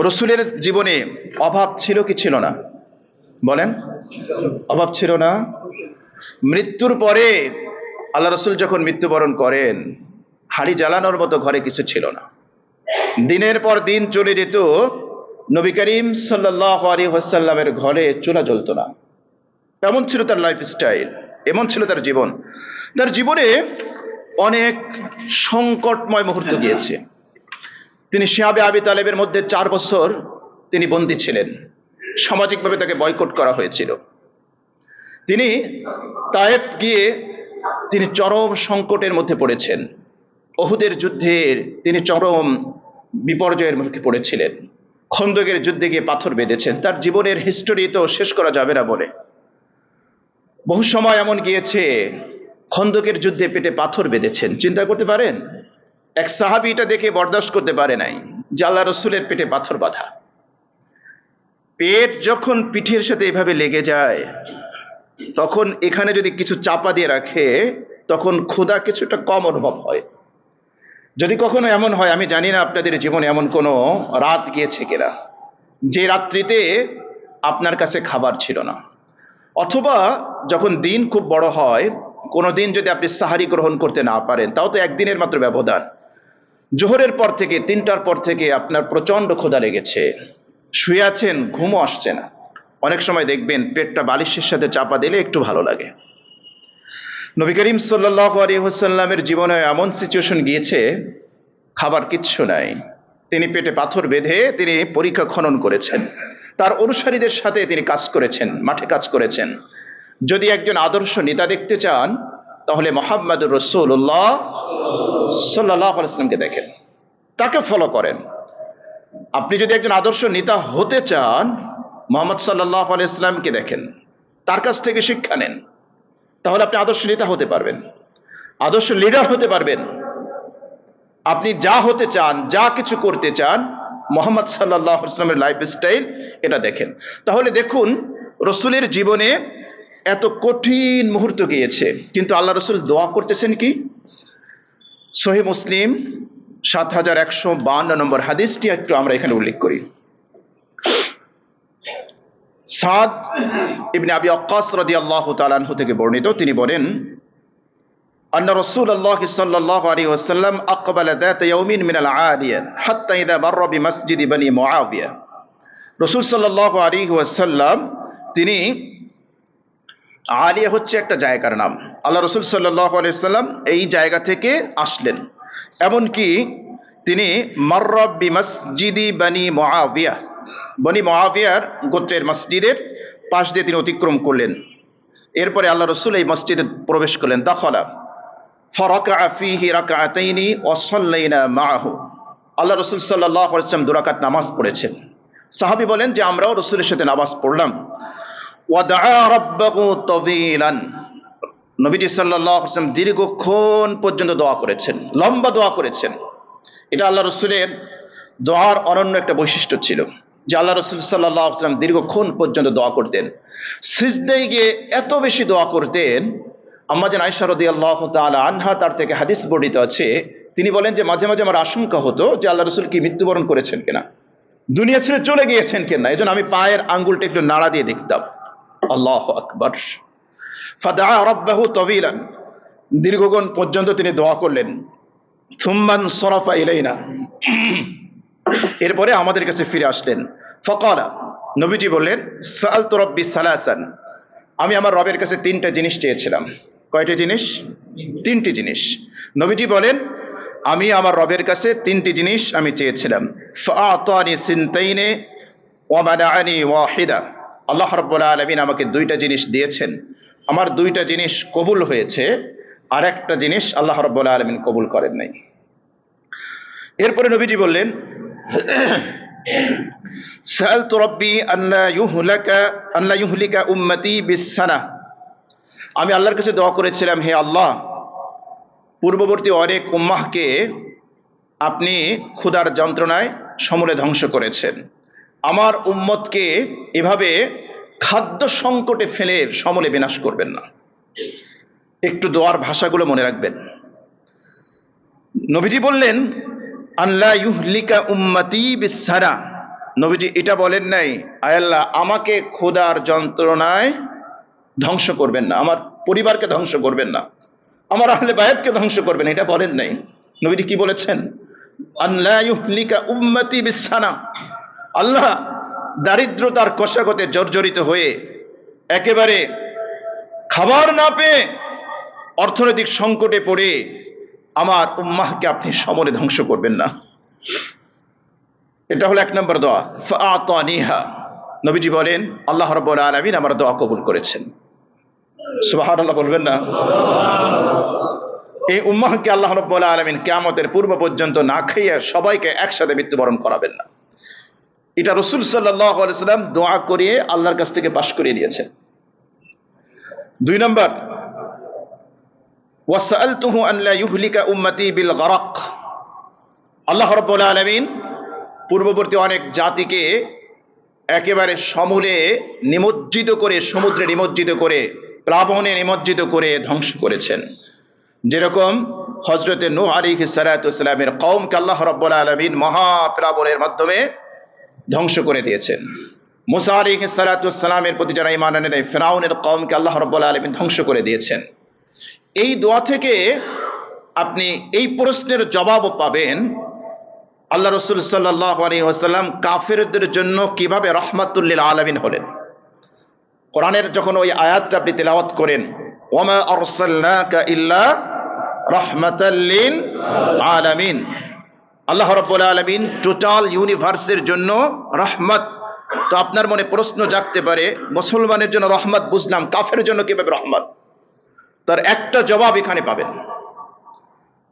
রসুলের জীবনে অভাব ছিল কি ছিল না? বলেন, অভাব ছিল না? মৃত্যুর পরে আল্লাহ রসুল যখন মৃত্যুবরণ করেন, হাড়ি জ্বালানোর মতো ঘরে কিছু ছিল না। দিনের পর দিন চলে যেত, নবী করিম সাল্লাল্লাহু আলাইহি ওয়াসাল্লামের ঘরে চুলা জ্বলতো না। এমন ছিল তার লাইফস্টাইল, এমন ছিল তার জীবন। তার জীবনে অনেক সংকটময় মুহূর্ত গিয়েছে। তিনি শিহাবে আবি তালেবের মধ্যে 4 বছর তিনি বন্দী ছিলেন। সামাজিকভাবে তাকে বয়কট করা হয়েছিল। তিনি তায়েফ গিয়ে তিনি চরম সংকটের মধ্যে পড়েছেন। উহুদের যুদ্ধে তিনি চরম বিপর্যয়ের মুখে পড়েছিলেন। খন্দকের যুদ্ধে গিয়ে পাথর বেঁধেছেন। তার জীবনের হিস্টোরি তো শেষ করা যাবে না বলে। বহু সময় এমন গিয়েছে, খন্দকের যুদ্ধে পেটে পাথর বেঁধেছেন। চিন্তা করতে পারেন, এক সাহাবী এটা দেখে বরদাস্ত করতে পারে নাই যে আল্লাহ রসুলের পেটে পাথর বাঁধা। পেট যখন পিঠের সাথে এভাবে লেগে যায়, তখন এখানে যদি কিছু চাপা দিয়ে রাখে, তখন ক্ষুধা কিছুটা কম অনুভব হয়। যদি কখনো এমন হয়, আমি জানি না আপনাদের জীবনে এমন কোনো রাত গিয়েছে কিনা, যে রাত্রিতে আপনার কাছে খাবার ছিল না, অথবা যখন দিন খুব বড় হয়, কোনো দিন যদি আপনি সাহারি গ্রহণ করতে না পারেন, তাও তো একদিনের মাত্র ব্যবধান। জোহরের পর থেকে 3টার পর থেকে আপনার প্রচন্ড ক্ষুধা লেগেছে, শুয়ে আছেন, ঘুমও আসছে না। অনেক সময় দেখবেন পেটটা বালিশের সাথে চাপা দিলে একটু ভালো লাগে। নবী করিম সাল্লাল্লাহু আলাইহি ওয়াসাল্লামের জীবনে এমন সিচুয়েশন গিয়েছে, খাবার কিচ্ছু নাই। তিনি পেটে পাথর বেঁধে তিনি পরীক্ষা খনন করেছেন। তার অনুসারীদের সাথে তিনি কাজ করেছেন, মাঠে কাজ করেছেন। যদি একজন আদর্শ নেতা দেখতে চান, তাহলে মুহাম্মদুর রাসূলুল্লাহ সাল্লাল্লাহু আলাইহি ওয়াসাল্লামকে দেখেন, তাকে ফলো করেন। আপনি যদি একজন আদর্শ নেতা হতে চান, মুহাম্মদ সাল্লাল্লাহু আলাইহি ওয়াসাল্লামকে দেখেন, তার কাছ থেকে শিক্ষা নেন। তাহলে আপনি আদর্শ নেতা হতে পারবেন, আদর্শ লিডার হতে পারবেন। আপনি যা হতে চান, যা কিছু করতে চান, মুহাম্মদ সাল্লাল্লাহু আলাইহি ওয়াসাল্লামের লাইফস্টাইল এটা দেখেন। তাহলে দেখুন, রসুলের জীবনে এত কঠিন মুহূর্ত গিয়েছে, কিন্তু আল্লাহ রসুল দোয়া করতেছেন কি? সহিহ মুসলিম 7152 নম্বর হাদিসটি একটু আমরা এখানে উল্লেখ করি। সাদ ইবনে আবি ওয়াক্কাস রাদিয়াল্লাহু তাআলা আনহু থেকে বর্ণিত, তিনি বলেন, أن رسول الله صلى الله عليه وسلم أقبل ذات يوم من العالية حتى إذا مر بمسجد بني معاوية। রসুল সাল্লাল্লাহু আলাইহি ওয়াসাল্লাম তিনি, আলিয়া হচ্ছে একটা জায়গার নাম, আল্লাহ রসুল সাল্লাল্লাহু আলাইহি ওয়াসাল্লাম এই জায়গা থেকে আসলেন। এমনকি তিনি মাররা বিমসজিদি বনি মুআবিয়া, বনি মুআবিয়ার গোত্রের মসজিদের পাশ দিয়ে তিনি অতিক্রম করলেন। এরপরে আল্লাহ রসুল এই মসজিদে প্রবেশ করলেন। দাখালা ফারাকা ফীহি রাকআতাইনি ওয়া সাল্লাইনা মাআহু। আল্লাহ রসুল সাল্লাল্লাহু আলাইহি ওয়াসাল্লাম 2 রাকাত নামাজ পড়েছেন। সাহাবী বলেন যে আমরাও রসুলের সাথে নামাজ পড়লাম। ওয়া দাআ রাব্বাহু তাওয়ীলান, নবীজি সাল্লাল্লাহু আলাইহি ওয়াসাল্লাম দীর্ঘক্ষণ পর্যন্ত দোয়া করেছেন, লম্বা দোয়া করেছেন। এটা আল্লাহ রসুলের দোয়ার অনন্য একটা বৈশিষ্ট্য ছিল, যে আল্লাহ রসুল সাল্লাল্লাহু আলাইহি ওয়াসাল্লাম দীর্ঘক্ষণ পর্যন্ত দোয়া করতেন। সিজদায় গিয়ে এত বেশি দোয়া করতেন, আম্মা জান আয়েশা রাদিয়াল্লাহু তাআলা আনহা তার থেকে হাদিস বর্ণিত আছে, তিনি বলেন যে মাঝে মাঝে আমার আশঙ্কা হতো যে আল্লাহ রসুল কি মৃত্যুবরণ করেছেন কিনা, দুনিয়া ছেড়ে চলে গিয়েছেন কিনা। এজন্য আমি পায়ের আঙ্গুলটা একটু নাড়া দিয়ে দেখতাম। আল্লাহু আকবার। ফাদাআ রাব্বাহু তাওয়ীলান, দীর্ঘক্ষণ পর্যন্ত তিনি দোয়া করলেন। সুম্মান সরাফা ইলাইনা, এরপরে আমাদের কাছে ফিরে আসলেন। ফাকালা, নবীজি বললেন, সাআলতু রাব্বি সালাসান, আমি আমার রবের কাছে 3টা জিনিস চেয়েছিলাম। কয়টি জিনিস? 3টি জিনিস। নবীজি বলেন, আমি আমার রবের কাছে 3টি জিনিস আমি চেয়েছিলাম। ফাআতানি সিনতাইনি ওয়া মানাআনি ওয়াহিদা, আল্লাহ রাব্বুল আলামিন আমাকে 2টা জিনিস দিয়েছেন, আমার 2টা জিনিস কবুল হয়েছে, আর একটা জিনিস আল্লাহ রাব্বুল আলামিন কবুল করেন নাই। এরপরে নবীজি বললেন, সাআলতু রাব্বি আল্লা ইউহলিকা উম্মতি বিসসানাহ, আমি আল্লাহর কাছে দোয়া করেছিলাম, হে আল্লাহ, পূর্ববর্তী অনেক উম্মাহকে আপনি ক্ষুধার যন্ত্রণায় সমূলে ধ্বংস করেছেন, আমার উম্মতকে এভাবে খাদ্য সংকটে ফেলে সমূলে বিনাশ করবেন না। একটু দোয়ার ভাষাগুলো মনে রাখবেন। নবীজি বললেন, আল্লা ইউহলিকা উম্মতি বিসসানাহ, নবীজি এটা বলেন নাই, আয় আল্লাহ আমাকে ক্ষুধার যন্ত্রণায় ধ্বংস করবেন না, আমার পরিবারকে ধ্বংস করবেন না, আমার আহলে বায়াতকে ধ্বংস করবেন, এটা বলেন নাই। নবীজি কি বলেছেন? আল্লাহ ইউহলিকা উম্মতি বিসানা, আল্লাহ দারিদ্রতার কষাগতে জর্জরিত হয়ে একেবারে খাবার না পেয়ে অর্থনৈতিক সংকটে পড়ে আমার উম্মাহকে আপনি সমূলে ধ্বংস করবেন না। এটা হলো 1 নম্বর দোয়া। ফাআতানিহা, নবীজি বলেন আল্লাহ রাব্বুল আলামিন আমার দোয়া কবুল করেছেন। সুবহানাল্লাহ বলবেন না? এই উম্মাহকে আল্লাহ রাব্বুল আলামিন কিয়ামতের পূর্ব পর্যন্ত না খাইয়ে সবাইকে একসাথে মৃত্যুবরণ করাবেন না। এটা রাসূল সাল্লাল্লাহু আলাইহি ওয়াসাল্লাম দোয়া করিয়ে আল্লাহর কাছ থেকে পাশ করিয়ে দিয়েছেন। 2 নম্বর, ওয়াসআলতুহু আন লা ইউহলিকা উম্মতি বিল গরাক, আল্লাহ রাব্বুল আলামিন পূর্ববর্তী অনেক জাতিকে একেবারে সমূলে নিমজ্জিত করে, সমুদ্রে নিমজ্জিত করে, প্লাবনে নিমজ্জিত করে ধ্বংস করেছেন। যেরকম হযরতে নূহ আলাইহিস সালাতু ওয়াস সালামের কওমকে আল্লাহ রাব্বুল আলামিন মহাপ্লাবনের মাধ্যমে ধ্বংস করে দিয়েছেন। মুসা আলাইহিস সালাতু ওয়াস সালামের প্রতি যারা ঈমান আনে নাই, ফিরআউনের কওমকে আল্লাহ রাব্বুল আলামিন ধ্বংস করে দিয়েছেন। এই দোয়া থেকে আপনি এই প্রশ্নের জবাবও পাবেন, আল্লাহ রাসূল সাল্লাল্লাহু আলাইহি ওয়াসাল্লাম কাফেরদের জন্য কিভাবে রাহমাতুল লিল আলামিন হলেন। কোরআনের যখন ওই আয়াতটা আপনি তেলাওয়াত করেন, ওয়ামা আরসালনাকা ইল্লা রাহমাতাল লিল আলামিন, আল্লাহ রাব্বুল আলামিন টোটাল ইউনিভার্সের জন্য রহমত। তো আপনার মনে প্রশ্ন জাগতে পারে, মুসলমানের জন্য রহমত বুঝলাম, কাফেরের জন্য কিভাবে রহমত? তার একটা জবাব এখানে পাবেন।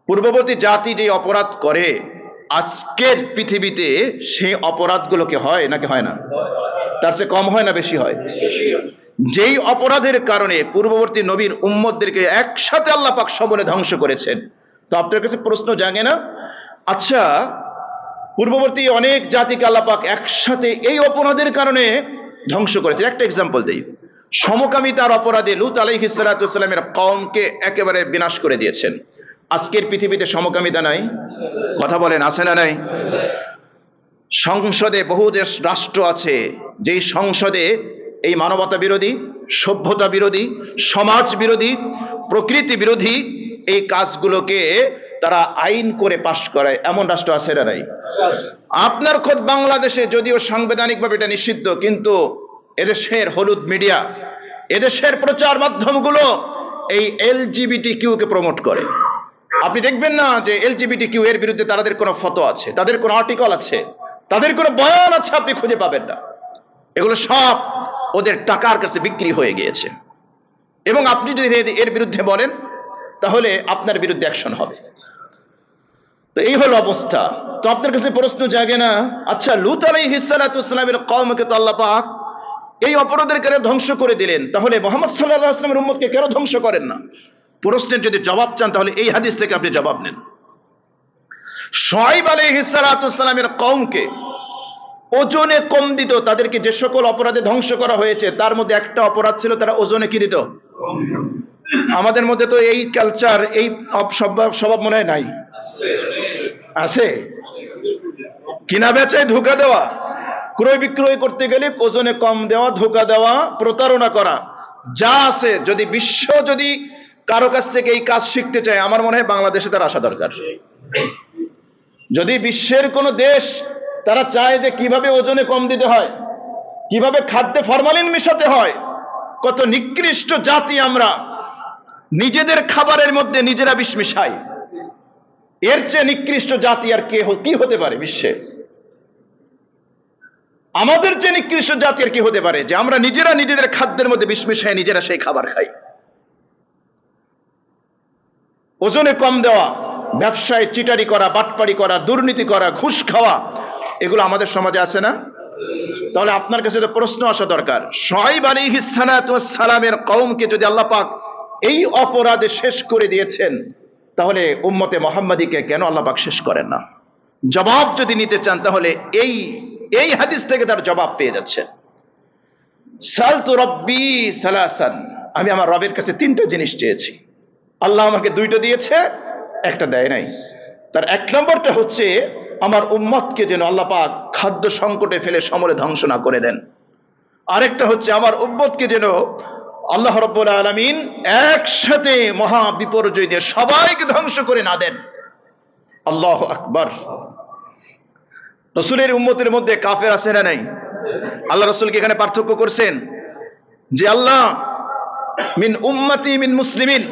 পূর্ববর্তী জাতি যে অপরাধ করে আজকের পৃথিবীতে, সেই অপরাধগুলোকে হয় নাকি হয় না? তার চেয়ে কম হয় না বেশি হয়? যেই অপরাধের কারণে পূর্ববর্তী নবীর উম্মতদেরকে একসাথে আল্লাহ পাক সমূলে ধ্বংস করেছেন। তো আপনার কাছে প্রশ্ন জাগে না, আচ্ছা পূর্ববর্তী অনেক জাতিকে আল্লাহ পাক একসাথে এই অপরাধের কারণে ধ্বংস করেছেন? একটা এক্সাম্পল দেই, সমকামিতার অপরাধে লূত আলাইহিস সালাতু ওয়াস সালামের কওমকে একেবারে বিনাশ করে দিয়েছেন। আজকের পৃথিবীতে সমকামিতা নাই? কথা বলেন, আছে না নাই? সংসদে বহু দেশ রাষ্ট্র আছে, যেই সংসদে এই মানবতা বিরোধী, সভ্যতা বিরোধী, সমাজ বিরোধী, প্রকৃতি বিরোধী এই কাজগুলোকে তারা আইন করে পাশ করায়, এমন রাষ্ট্র আছে না নাই? আপনার খোদ বাংলাদেশে যদিও সাংবিধানিকভাবে এটা নিষিদ্ধ, কিন্তু এদেশের হলুদ মিডিয়া, এদেশের প্রচার মাধ্যমগুলো এই LGBTQ কে প্রমোট করে। আপনি দেখবেন না যে LGBTQ এর বিরুদ্ধে তাদের কোনো ফতোয়া আছে, তাদের কোনো আর্টিকেল আছে, তাদের কোনো বয়ান আছে, আপনি খুঁজে পাবেন না। এগুলো সব ওদের টাকার কাছে বিক্রি হয়ে গিয়েছে। এবং আপনি যদি এর বিরুদ্ধে বলেন তাহলে আপনার বিরুদ্ধে অ্যাকশন হবে। তো এই হলো অবস্থা। তো আপনার কাছে প্রশ্ন জাগে না, আচ্ছা লূত আলাইহিস সালাতু ওয়াস সালামের কওমকে তো আল্লাহ পাক এই অপরাধের কারণে ধ্বংস করে দিলেন, তাহলে মুহাম্মদ সাল্লাল্লাহু আলাইহি ওয়াসাল্লামের উম্মতকে কেন ধ্বংস করেন না? প্রশ্নের যদি জবাব চান তাহলে এই হাদিস থেকে আপনি জবাব নেন। শুআয়ব আলাইহিস সালাতু ওয়াস সালামের কওমকে ওজনে কম দিত, তাদেরকে যে সকল অপরাধে ধ্বংস করা হয়েছে তার মধ্যে একটা অপরাধ ছিল তারা ওজনে কি দিত? আমাদের মধ্যে তো এই কালচার, এই স্বভাব মনে হয় নাই? আছে? কিনা বেচায় ধোঁকা দেওয়া, ক্রয় বিক্রয় করতে গেলে ওজনে কম দেওয়া, ধোঁকা দেওয়া, প্রতারণা করা, যা আছে। যদি বিশ্ব যদি কারো কাছ থেকে এই কাজ শিখতে চায়, আমার মনে হয় বাংলাদেশে তার আসা দরকার। যদি বিশ্বের কোন দেশ তারা চায় যে কিভাবে ওজনে কম দিতে হয়, কিভাবে খাদ্যে ফরমালিন মিশাতে হয়, কত নিকৃষ্ট জাতি আমরা, নিজেদের খাবারের মধ্যে নিজেরা বিষ মিশাই। এর চেয়ে নিকৃষ্ট জাতি আর কি হতে পারে বিশ্বে? আমাদের চেয়ে নিকৃষ্ট জাতি আর কি হতে পারে যে আমরা নিজেরা নিজেদের খাদ্যের মধ্যে বিষ মিশাই নিজেরা সেই খাবার খাই। ওজনে কম দেওয়া, ব্যবসায় চিটারি করা, বাটপাড়ি করা, দুর্নীতি করা, ঘুষ খাওয়া, এগুলো আমাদের সমাজে আছে না? তাহলে আপনার কাছে তো প্রশ্ন আসা দরকার, শুআয়ব আলাইহিস সালাতু ওয়াস সালামের কওমকে যদি আল্লাহ পাক এই অপরাধে শেষ করে দিয়েছেন, তাহলে উম্মতে মুহাম্মাদীকে কেন আল্লাহ পাক শেষ করেন না? জবাব যদি নিতে চান তাহলে এই হাদিস থেকে তার জবাব পেয়ে যাচ্ছেন। সালতু রাব্বি সালাসান, আমি আমার রবের কাছে 3টা জিনিস চেয়েছি, আল্লাহ আমাকে 2টা দিয়েছে, একটা দেয় নাই। তার 1 নম্বরটা হচ্ছে আমার উম্মতকে যেন আল্লাহ পাক খাদ্য সংকটে ফেলে সমূলে ধ্বংস না করে দেন। আরেকটা হচ্ছে আমার উম্মতকে যেন আল্লাহ রাব্বুল আলামিন একসাথে মহা বিপর্যয় দিয়ে সবাইকে ধ্বংস করে না দেন। আল্লাহু আকবার। রাসূলের উম্মতের মধ্যে কাফের আছে না নাই? আল্লাহ রাসূল কি এখানে পার্থক্য করছেন যে আল্লাহ মিন উম্মতি মিন মুসলিমিন,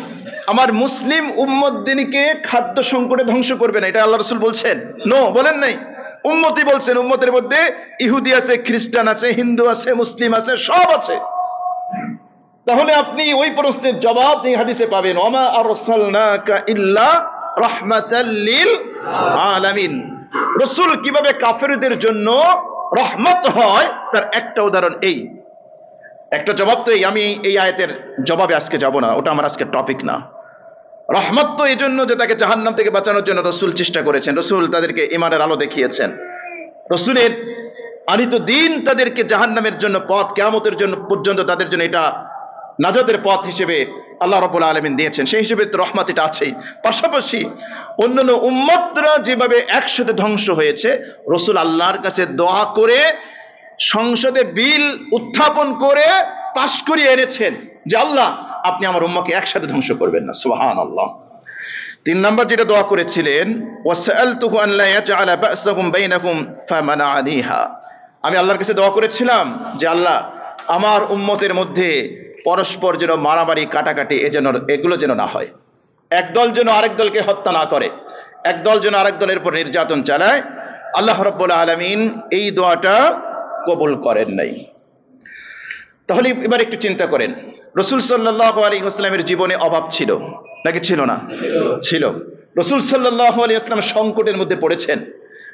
আমার মুসলিম উম্মতদেরকে খাদ্য সংকটে ধ্বংস করবে না, এটা আল্লাহ রাসূল বলছেন? নো, বলেন নাই। উম্মতি বলছেন। উম্মতের মধ্যে ইহুদি আছে, খ্রিস্টান আছে, হিন্দু আছে, মুসলিম আছে, সব আছে। তাহলে আপনি ওই প্রশ্নের জবাব এই হাদিসে পাবেন, ওমা আরসালনাকা ইল্লা রাহমাতাল লিল আলামিন। রাসূল কিভাবে কাফেরদের জন্য রহমত হয় তার একটা উদাহরণ এই, একটা জবাব তো এই। আমি এই আয়াতের জবাবে আজকে যাব না, ওটা আমার আজকে টপিক না। রহমত তো এই জন্য যে তাকে জাহান্নাম থেকে বাঁচানোর জন্য রাসূল চেষ্টা করেছেন, রাসূল তাদেরকে ঈমানের আলো দেখিয়েছেন, রাসূলের আনিত দিন তাদেরকে জাহান্নামের জন্য পথ, কিয়ামতের জন্য পর্যন্ত তাদের জন্য এটা নাজাতের পথ হিসেবে আল্লাহ রাব্বুল আলামিন দিয়েছেন। সেই হিসেবে তো রহমত এটা আছেই। পাশাপাশি অন্যান্য উম্মতরা যেভাবে একসাথে ধ্বংস হয়েছে, রাসূল আল্লাহর কাছে দোয়া করে সংসদে বিল উত্থাপন করে পাশ করিয়ে এনেছেন যে আল্লাহ আপনি আমার উম্মতকে একসাথে ধ্বংস করবেন না। সুবহানাল্লাহ। 3 নম্বর যেটা দোয়া করেছিলেন, ওয়াসআলতুহু আন লা ইয়াজআলা বা'সাহুম বাইনাকুম ফামানাআনিহা, আমি আল্লাহর কাছে দোয়া করেছিলাম যে আল্লাহ আমার উম্মতের মধ্যে পরস্পর যেন মারামারি কাটাকাটি এগুলো যেন না হয়, একদল যেন আরেক দলকে হত্যা না করে, একদল যেন আরেক দলের উপর নির্যাতন চালায়। আল্লাহ রাব্বুল আলামিন এই দোয়াটা কবুল করেন নাই। তাহলে এবার একটু চিন্তা করেন, রাসূল সাল্লাল্লাহু আলাইহি ওয়াসাল্লামের জীবনে অভাব ছিল নাকি ছিল না? ছিল। রাসূল সাল্লাল্লাহু আলাইহি ওয়াসাল্লাম সংকটের মধ্যে পড়েছেন,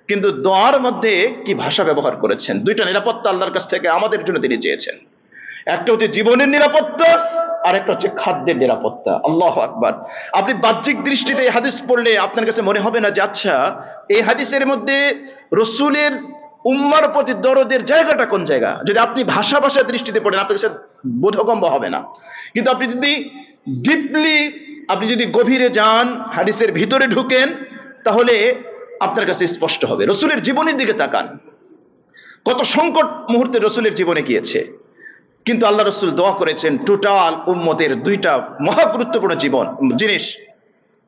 কিন্তু দোয়ার মধ্যে কি ভাষা ব্যবহার করেছেন? দুইটা নিরাপত্তা আল্লাহর কাছ থেকে আমাদের জন্য তিনি চেয়েছেন। একটা হচ্ছে জীবনের নিরাপত্তা, আর একটা হচ্ছে খাদ্যের নিরাপত্তা। আল্লাহু আকবার। আপনি বাহ্যিক দৃষ্টিতে এই হাদিস পড়লে আপনার কাছে মনে হবে না যে আচ্ছা এই হাদিসের মধ্যে রাসূলের উম্মার প্রতি দরদের জায়গাটা কোন জায়গা। যদি আপনি ভাষা দৃষ্টিতে পড়েন আপনার কাছে বোধগম্য হবে না। কিন্তু আপনি যদি ডিপলি, আপনি যদি গভীরে যান, হাদিসের ভিতরে ঢুকেন, তাহলে আপনার কাছে স্পষ্ট হবে। রাসূলের জীবনের দিকে তাকান, কত সংকট মুহূর্তে রাসূলের জীবনে গিয়েছে, কিন্তু আল্লাহ রাসূল দোয়া করেছেন টোটাল উম্মতের দুইটা মহা গুরুত্বপূর্ণ জিনিস।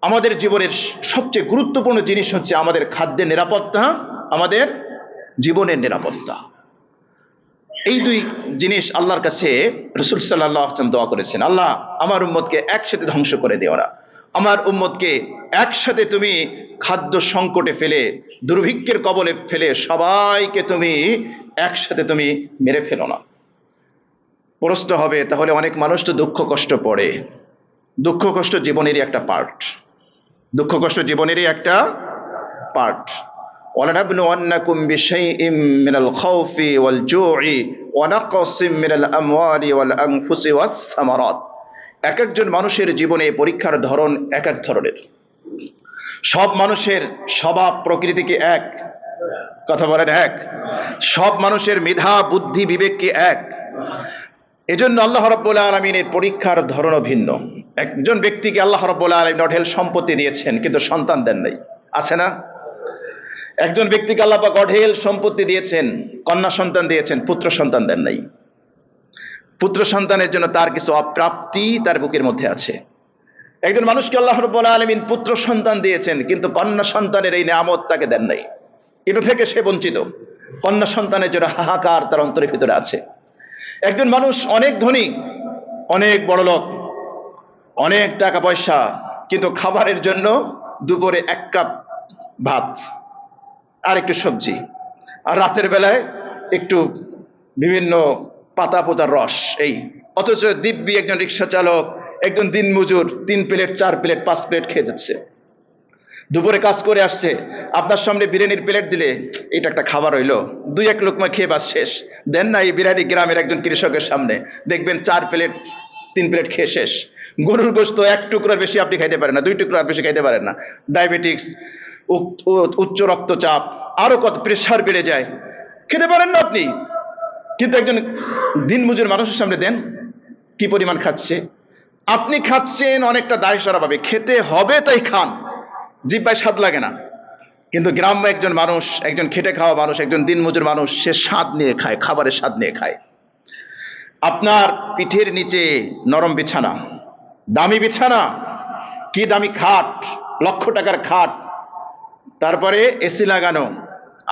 আমাদের জীবনের সবচেয়ে গুরুত্বপূর্ণ জিনিস হচ্ছে আমাদের খাদ্যের নিরাপত্তা, আমাদের জীবনের নিরাপত্তা। এই দুই জিনিস আল্লাহর কাছে রাসূল সাল্লাল্লাহু আলাইহি ওয়াসাল্লাম দোয়া করেছেন, আল্লাহ আমার উম্মতকে একসাথে ধ্বংস করে দিও না, আমার উম্মতকে একসাথে তুমি খাদ্য সংকটে ফেলে, দুর্ভিক্ষের কবলে ফেলে সবাইকে তুমি একসাথে তুমি মেরে ফেলো না। প্রশ্ন হবে, তাহলে অনেক মানুষ তো দুঃখ কষ্ট পড়ে, দুঃখ কষ্ট জীবনেরই একটা পার্ট, দুঃখ কষ্ট জীবনেরই একটা পার্ট। وَلَنَبْلُوَنَّكُمْ بِشَيْءٍ مِّنَ الْخَوْفِ وَالْجُوعِ وَنَقْصٍ مِّنَ الْأَمْوَالِ وَالْأَنفُسِ وَالثَّمَرَاتِ। এক একজন মানুষের জীবনে পরীক্ষার ধরন এক এক ধরনের। সব মানুষের স্বভাব প্রকৃতি কি এক? কথা বলেন এক? সব মানুষের মেধা বুদ্ধি বিবেক কি এক? এজন্য আল্লাহ রাব্বুল আলামিনের পরীক্ষার ধরনও ভিন্ন। একজন ব্যক্তিকে আল্লাহ রাব্বুল আলামিন অঢেল সম্পত্তি দিয়েছেন কিন্তু সন্তান দেন নাই, আছে না? একজন ব্যক্তিকে আল্লাহ পাক অঢেল সম্পত্তি দিয়েছেন, কন্যা সন্তান দিয়েছেন, পুত্র সন্তান দেন নাই। পুত্র সন্তানের জন্য তার কিছু অপ্রাপ্তি তার বুকের মধ্যে আছে। একজন মানুষকে আল্লাহ রাব্বুল আলামিন পুত্র সন্তান দিয়েছেন কিন্তু কন্যা সন্তানের এই নিয়ামত তাকে দেন নাই, এটা থেকে সে বঞ্চিত। কন্যা সন্তানের জন্য হাহাকার তার অন্তরের ভিতরে আছে। একজন মানুষ অনেক ধনী, অনেক বড় লোক, অনেক টাকা পয়সা, কিন্তু খাবারের জন্য দুপুরে 1 কাপ ভাত আর একটু সবজি, আর রাতের বেলায় একটু বিভিন্ন পাতা পোতার রস, এই। অথচ দিব্যি একজন রিক্সা চালক, একজন দিনমজুর 3 প্লেট 4 প্লেট 5 প্লেট খেয়ে যাচ্ছে, দুপুরে কাজ করে আসছে, আপনার সামনে বিরিয়ানির প্লেট দিলে এটা একটা খাবার হইলো, 2-1 লোকমা খেয়ে বাস শেষ। দেন না এই বিরিয়ানি গ্রামের একজন কৃষকের সামনে, দেখবেন 4 প্লেট 3 প্লেট খেয়ে শেষ। গরুর গোশত 1 টুকরার বেশি আপনি খাইতে পারেন না, 2 টুকরার বেশি খাইতে পারেন না। ডায়াবেটিক্স, উচ্চ রক্তচাপ, আরো কত প্রেশার বেড়ে যায়, খেতে পারেন না আপনি। কিন্তু একজন দিনমজুর মানুষের সামনে দেন, কি পরিমাণ খাচ্ছে। আপনি খাচ্ছেন অনেকটা দায় সারা ভাবে, খেতে হবে তাই খান, জিহ্বায় স্বাদ লাগে না। কিন্তু গ্রাম্য একজন মানুষ, একজন খেটে খাওয়া মানুষ, একজন দিনমজুর মানুষ, সে স্বাদ নিয়ে খায়, খাবারের স্বাদ নিয়ে খায়। আপনার পিঠের নিচে নরম বিছানা, দামি বিছানা, কি দামি খাট, লক্ষ টাকার খাট, তারপরে এসি লাগানো,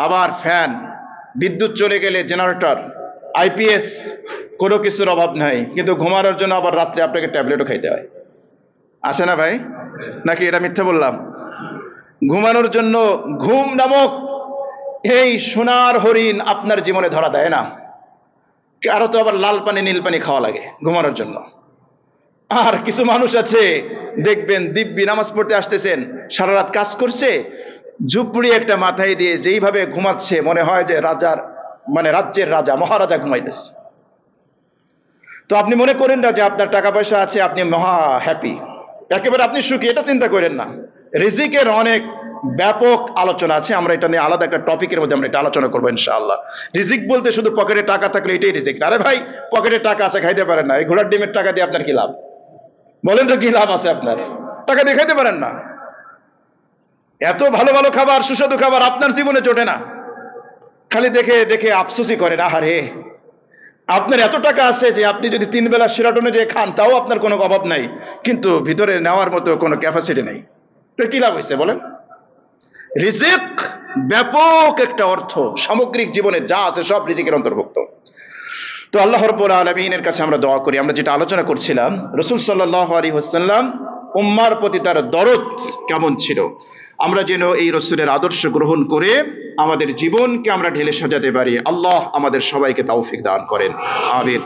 আবার ফ্যান, বিদ্যুৎ চলে গেলে জেনারেটর, আইপিএস, কোনো কিছুর অভাব নাই। কিন্তু ঘুমানোর জন্য আবার রাত্রে আপনাকে ট্যাবলেটও খাইতে হয়। আছে না ভাই? নাকি এটা মিথ্যা বললাম? ঘুমানোর জন্য ঘুম নামক এই সোনার হরিণ আপনার জীবনে ধরা দেয় না। আরো তো আবার লাল পানি নীল পানি খাওয়া লাগে ঘুমানোর জন্য। আর কিছু মানুষ আছে দেখবেন দিব্যি নামাজ পড়তে আসতেছেন, সারা রাত কাজ করছে, ঝুপড়ি একটা মাথায় দিয়ে যেইভাবে ঘুমাচ্ছে মনে হয় যে রাজার মানে রাজ্যের রাজা মহারাজা ঘুমাইতেছে। তো আপনি মনে করেন না যে আপনার টাকা পয়সা আছে, আপনি মহা হ্যাপি, একেবারে আপনি সুখী, এটা চিন্তা করেন না। রিজিকের অনেক ব্যাপক আলোচনা আছে, আমরা এটা নিয়ে আলাদা একটা টপিকের মধ্যে আমরা এটা আলোচনা করবো ইনশাআল্লাহ। রিজিক বলতে শুধু পকেটে টাকা থাকলে এটাই রিজিক। আরে ভাই, পকেটে টাকা আছে খাইতে পারেন না, এই ঘোড়ার ডিমের টাকা দিয়ে আপনার কি লাভ? বলেন তো কি লাভ আছে আপনার? টাকা দিয়ে খাইতে পারেন না। এত ভালো ভালো খাবার, সুস্বাদু খাবার আপনার জীবনে জোটে না, খালি দেখে দেখে আফসোসই করেন। আহারে, আপনার এত টাকা আছে যে আপনি যদি 3 বেলা শিরাটনে যে খান তাও আপনার কোনো অভাব নাই, কিন্তু ভিতরে নেওয়ার মতো কোনো ক্যাপাসিটি নেই। তো কি লাভ হয়েছে বলেন? রিজিক ব্যাপক একটা অর্থ, সামগ্রিক জীবনে যা আছে সব রিজিকের অন্তর্ভুক্ত। তো আল্লাহ রাব্বুল আলামিনের কাছে আমরা দোয়া করি। আমরা যেটা আলোচনা করছিলাম, রাসূল সাল্লাল্লাহু আলাইহি ওয়াসাল্লাম উম্মার প্রতি তার দরদ কেমন ছিল, আমরা যেন এই রাসূলের আদর্শ গ্রহণ করে আমাদের জীবনকে আমরা ঢেলে সাজাতে পারি। আল্লাহ আমাদের সবাইকে তৌফিক দান করেন, আমিন।